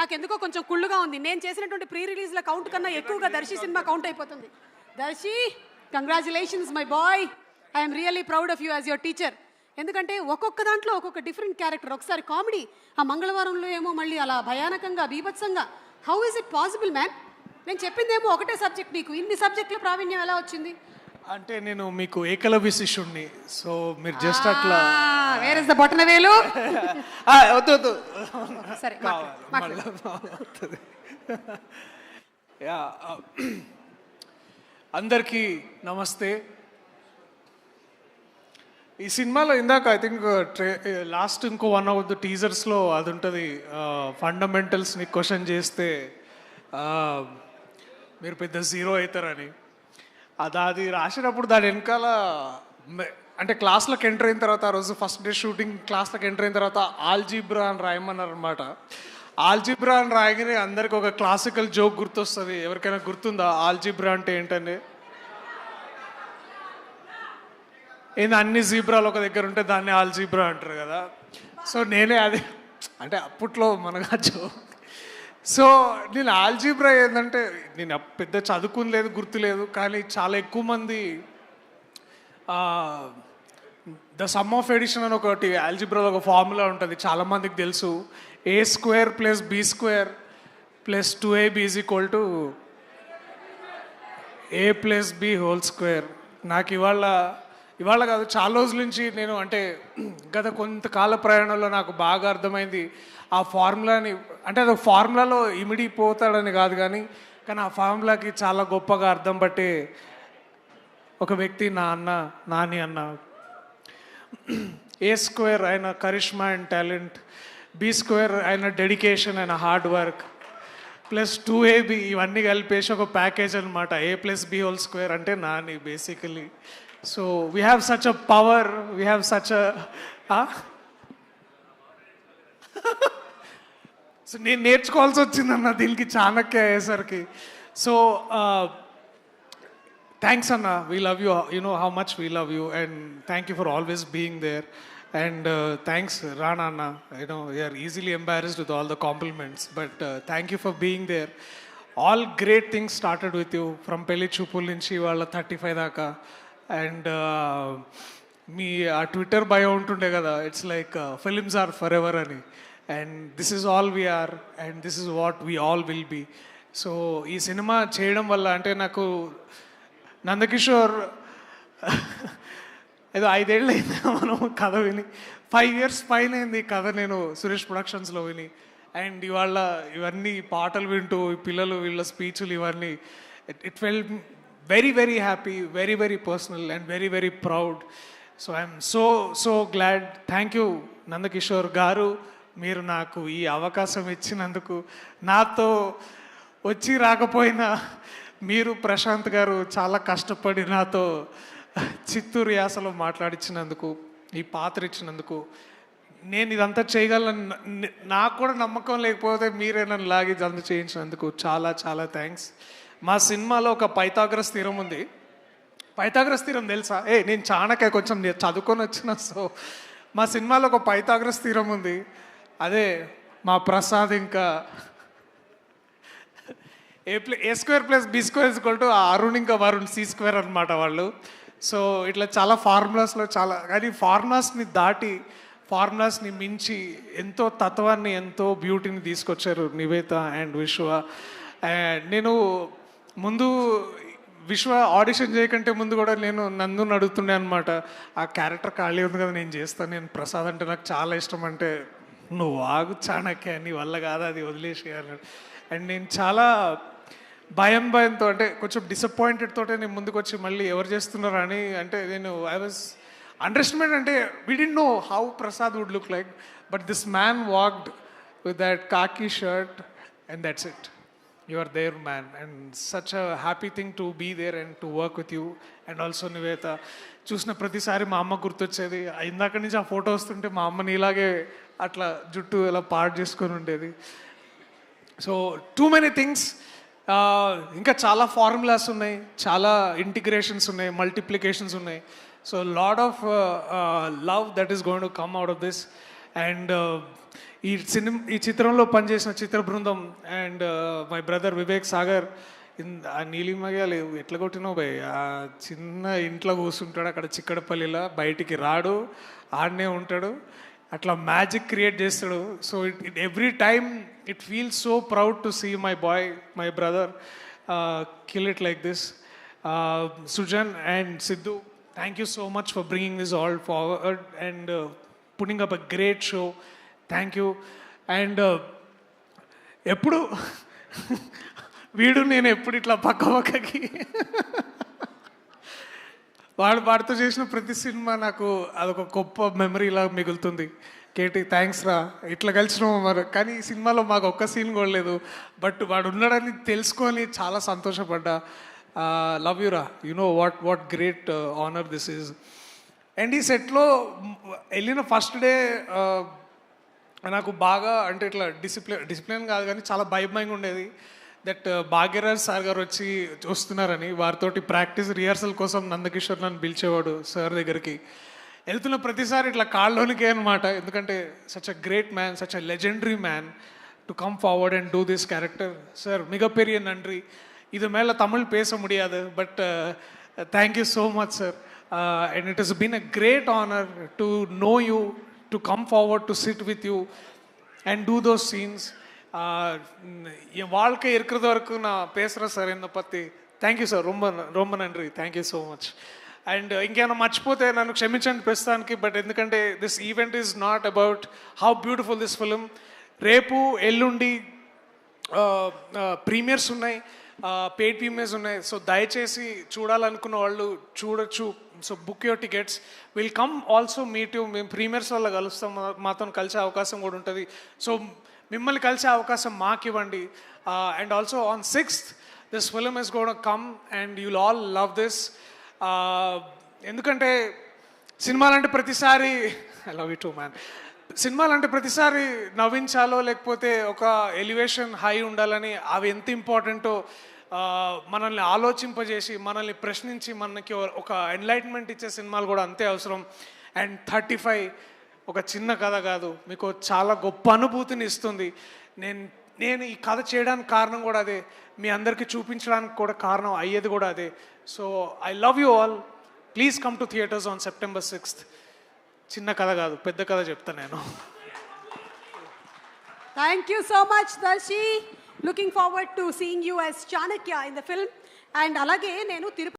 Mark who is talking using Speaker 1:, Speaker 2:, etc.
Speaker 1: నాకెందుకో కొంచెం కుళ్ళుగా ఉంది. నేను చేసినటువంటి ప్రీ రిలీజ్ల కౌంట్ కన్నా ఎక్కువగా దర్శి సినిమా కౌంట్ అయిపోతుంది. Darshi, congratulations my boy. I'm really proud of you as your teacher. ఎందుకంటే ఒక్కొక్క దాంట్లో ఒక్కొక్క డిఫరెంట్ క్యారెక్టర్. ఒకసారి కామెడీ, ఆ మంగళవారంలో ఏమో మళ్ళీ అలా భయానకంగా బీభత్సంగా. How is it possible man? నేను చెప్పిందేమో ఒకటే సబ్జెక్ట్, నీకు ఇన్ని సబ్జెక్టుల ప్రావీణ్యం ఎలా వచ్చింది?
Speaker 2: అంటే నేను మీకు ఏకలవ్య శిష్యుణ్ణి, సో మీరు జస్ట్ అట్లా.
Speaker 1: వేర్ ఇస్ ద బొటనవేలు?
Speaker 2: వద్దు వద్దు,
Speaker 1: సరే
Speaker 2: యా. అందరికీ నమస్తే. ఈ సినిమాలో ఇందాక ఐ థింక్ లాస్ట్ ఇంకో వన్ ఆఫ్ ద టీజర్స్లో అది ఉంటుంది, ఫండమెంటల్స్ని క్వశ్చన్ చేస్తే మీరు పెద్ద జీరో అవుతారని. అది రాసినప్పుడు దాని వెనకాల అంటే క్లాస్లోకి ఎంటర్ అయిన తర్వాత, ఆ రోజు ఫస్ట్ డే షూటింగ్ క్లాస్లోకి ఎంటర్ అయిన తర్వాత ఆల్జీబ్రా అని రాయమన్నారు అనమాట. ఆల్జీబ్రా అని రాయగానే అందరికి ఒక క్లాసికల్ జోక్ గుర్తొస్తుంది. ఎవరికైనా గుర్తుందా ఆల్జీబ్రా అంటే ఏంటండి? ఏంది, అన్ని జీబ్రాలు ఒక దగ్గర ఉంటే దాన్ని ఆల్జీబ్రా అంటారు కదా. సో నేనే అది అంటే అప్పట్లో మనగా జోక్. సో నేను ఆల్జీబ్రా ఏంటంటే, నేను పెద్ద చదువుకుని గుర్తులేదు, కానీ చాలా ఎక్కువ మంది ద సమ్ ఆఫ్ ఎడిషన్ అని ఒకటి ఆల్జీబ్రాలో ఒక ఫార్ములా ఉంటుంది, చాలామందికి తెలుసు. a² + b² + 2ab = a + b². నాకు ఇవాళ కాదు, చాలా రోజుల నుంచి నేను అంటే గత కొంతకాల ప్రయాణంలో నాకు బాగా అర్థమైంది ఆ ఫార్ములాని. అంటే అది ఫార్ములాలో ఇమిడిపోతాడని కాదు, కానీ ఆ ఫార్ములాకి చాలా గొప్పగా అర్థం పట్టే ఒక వ్యక్తి నాని అన్న. a² ఆయన కరిష్మా అండ్ టాలెంట్, b² ఆయన dedication and hard work, +2ab ఇవన్నీ కలిపేసి ఒక ప్యాకేజ్ అనమాట. a + b² అంటే Nani basically. So we have such a power, we have such a so నేను నేర్చుకోవాల్సి వచ్చిందన్న దీనికి చాణక్య అయ్యేసరికి. సో థ్యాంక్స్ అన్న, we love you, you know how much we love you, and thank you for always being there. And thanks Rana అన్న, you know you are easily embarrassed with all the compliments, but thank you for being there. All great things started with you, from పెళ్లి చూపుల నుంచి వాళ్ళ 35 దాకా. And మీ ఆ Twitter bio ఉంటుండే కదా, it's like films are forever అని. And this is all we are, and this is what we all will be. So ఈ సినిమా చేయడం వల్ల అంటే నాకు నందకిషోర్ ఏదో 5 ఏళ్ళు అయింది మనం కథ విని, 5 years పైన అయింది కథ నేను సురేష్ ప్రొడక్షన్స్లో విని. అండ్ ఇవాళ ఇవన్నీ పాటలు వింటూ పిల్లలు వీళ్ళ స్పీచ్లు ఇవన్నీ, it felt very very happy, very very personal, and very very proud. So I am so glad. Thank you Nandakishore గారు, మీరు నాకు ఈ అవకాశం ఇచ్చినందుకు. నాతో వచ్చి రాకపోయినా మీరు ప్రశాంత్ గారు చాలా కష్టపడి నాతో చిత్తూరు యాసలో మాట్లాడించినందుకు, ఈ పాత్ర ఇచ్చినందుకు. నేను ఇదంతా చేయగలను నాకు కూడా నమ్మకం లేకపోతే మీరే నన్ను లాగి ఇదంతా చేయించినందుకు చాలా చాలా థ్యాంక్స్. మా సినిమాలో ఒక పైథాగరస్ థీరం ఉంది. పైథాగరస్ థీరం తెలుసా? నేను చాణక్య కొంచెం చదువుకొని వచ్చిన. సో మా సినిమాలో ఒక పైథాగరస్ థీరం ఉంది, అదే మా ప్రసాద్ ఇంకా a² + b² అరుణ్ ఇంకా వరుణ్ c² అనమాట వాళ్ళు. సో ఇట్లా చాలా ఫార్ములాస్లో చాలా, కానీ ఫార్ములాస్ని దాటి ఫార్ములాస్ని మించి ఎంతో తత్వాన్ని, ఎంతో బ్యూటీని తీసుకొచ్చారు నివేత అండ్ విశ్వ. నేను ముందు విశ్వ ఆడిషన్ చేయకంటే ముందు కూడా నేను నందుని అడుగుతుండే అనమాట, ఆ క్యారెక్టర్ ఖాళీ ఉంది కదా నేను చేస్తాను, నేను ప్రసాద్ అంటే నాకు చాలా ఇష్టం అంటే, నువ్వు ఆగు చాణక్య, నీ వల్ల కాదు, అది వదిలేసేయాలి. అండ్ నేను చాలా భయంతో అంటే కొంచెం డిసప్పాయింటెడ్ తోటే నేను ముందుకు వచ్చి మళ్ళీ ఎవరు చేస్తున్నారు అని, అంటే నేను ఐ వాజ్ అండర్స్టాండ్. అంటే we didn't know how Prasad would look like, but this man walked with that khaki shirt and that's it. You are there, man, and such a happy thing to be there and to work with you. And also Nivetha, చూసిన ప్రతిసారి మా అమ్మ గుర్తొచ్చేది. ఇందాక నుంచి ఆ photo వస్తుంటే మా అమ్మని ఇలాగే అట్లా జుట్టు ఇలా పార్ట్ చేసుకొని ఉండేది. సో టూ మెనీ థింగ్స్, ఇంకా చాలా ఫార్ములాస్ ఉన్నాయి, చాలా ఇంటిగ్రేషన్స్ ఉన్నాయి, మల్టిప్లికేషన్స్ ఉన్నాయి. So lot of love that is going to come out of this. And ఈ చిత్రంలో పనిచేసిన చిత్ర బృందం and my brother Vivek Sagar ఆ నీలిమగాలు ఎట్లా కొట్టినావు భయ్, ఆ చిన్న ఇంట్లో కూర్చుంటాడు అక్కడ చిక్కడపల్లిలో, బయటికి రాడు, ఆడనే ఉంటాడు, అట్లా మ్యాజిక్ క్రియేట్ చేస్తాడు. So it every time it feels so proud to see my boy, my brother kill it like this. Sujan and Sidhu, thank you so much for bringing this all forward and putting up a great show. Thank you. And ఎప్పుడు వీడు నేను ఎప్పుడు ఇట్లా పక్కకి వాడితో చేసిన ప్రతి cinema నాకు అదొక గొప్ప మెమరీలా మిగులుతుంది. కేటీ థ్యాంక్స్ రా, ఇట్లా కలిసినాము మరి, కానీ ఈ సినిమాలో మాకు ఒక్క సీన్ కూడా లేదు, బట్ వాడు ఉన్నాడని తెలుసుకొని చాలా సంతోషపడ్డా. లవ్ యూ రా, you know what great honour this is. And ఈ సెట్లో వెళ్ళిన ఫస్ట్ డే నాకు బాగా అంటే ఇట్లా డిసిప్లిన్ కాదు కానీ చాలా భయంగా ఉండేది. దట్ భాగ్యరాజ్ సార్ గారు వచ్చి వస్తున్నారని, వారితోటి ప్రాక్టీస్ రిహార్సల్ కోసం నందకిషోర్ నన్ను పిలిచేవాడు సార్ దగ్గరికి. వెళ్తున్న ప్రతిసారి ఇట్లా కాళ్ళలోనికే అనమాట, ఎందుకంటే such a great man, such a legendary man to come forward and do this character. Sir మిగపెரிய நன்றி, இது மேலே தமிழ் பேச முடியாது, but thank you so much sir. And it has been a great honor to know you, to come forward, to sit with you and do those scenes. என் வாழ்க்கை இருக்கிறது வரைக்கும் நான் பேசுகிறேன் சார் என்னை பற்றி. థ్యాంక్ యూ సార్, ரொம்ப நன்றி, thank you so much. And ఇంకేమైనా మర్చిపోతే నన్ను క్షమించండి ప్రస్తుతానికి, బట్ ఎందుకంటే this event is not about how beautiful this film. రేపు ఎల్లుండి ప్రీమియర్స్ ఉన్నాయి, పెయిడ్ ప్రీమియర్స్ ఉన్నాయి. సో దయచేసి చూడాలనుకున్న వాళ్ళు చూడొచ్చు. So book your tickets, will come also meet you. మేము ప్రీమియర్స్ వల్ల కలుస్తాం, మాతో కలిసే అవకాశం కూడా ఉంటుంది. సో మిమ్మల్ని కలిసే అవకాశం మాకు ఇవ్వండి. And also on 6th this film is gonna come and you'll all love this. ఎందుకంటే సినిమాలంటే ప్రతిసారి I love you two man, సినిమాలంటే ప్రతిసారి నవ్వించాలో లేకపోతే ఒక ఎలివేషన్ హై ఉండాలని, అవి ఎంత ఇంపార్టెంటో మనల్ని ఆలోచింపజేసి మనల్ని ప్రశ్నించి మనకి ఒక ఎన్లైట్మెంట్ ఇచ్చే సినిమాలు కూడా అంతే అవసరం. అండ్ 35 ఒక చిన్న కథ కాదు, మీకు చాలా గొప్ప అనుభూతిని ఇస్తుంది. నేను ఈ కథ చేయడానికి కారణం కూడా అదే, మీ అందరికీ చూపించడానికి కూడా కారణం అయ్యేది కూడా అదే. So I love you all, please come to theatres on September 6th. చిన్న కథ కాదు, పెద్ద కథ చెప్తాను నేను.
Speaker 1: Thank you so much, Darshi. Looking forward to seeing you as Chanakya in the film. And alage nenu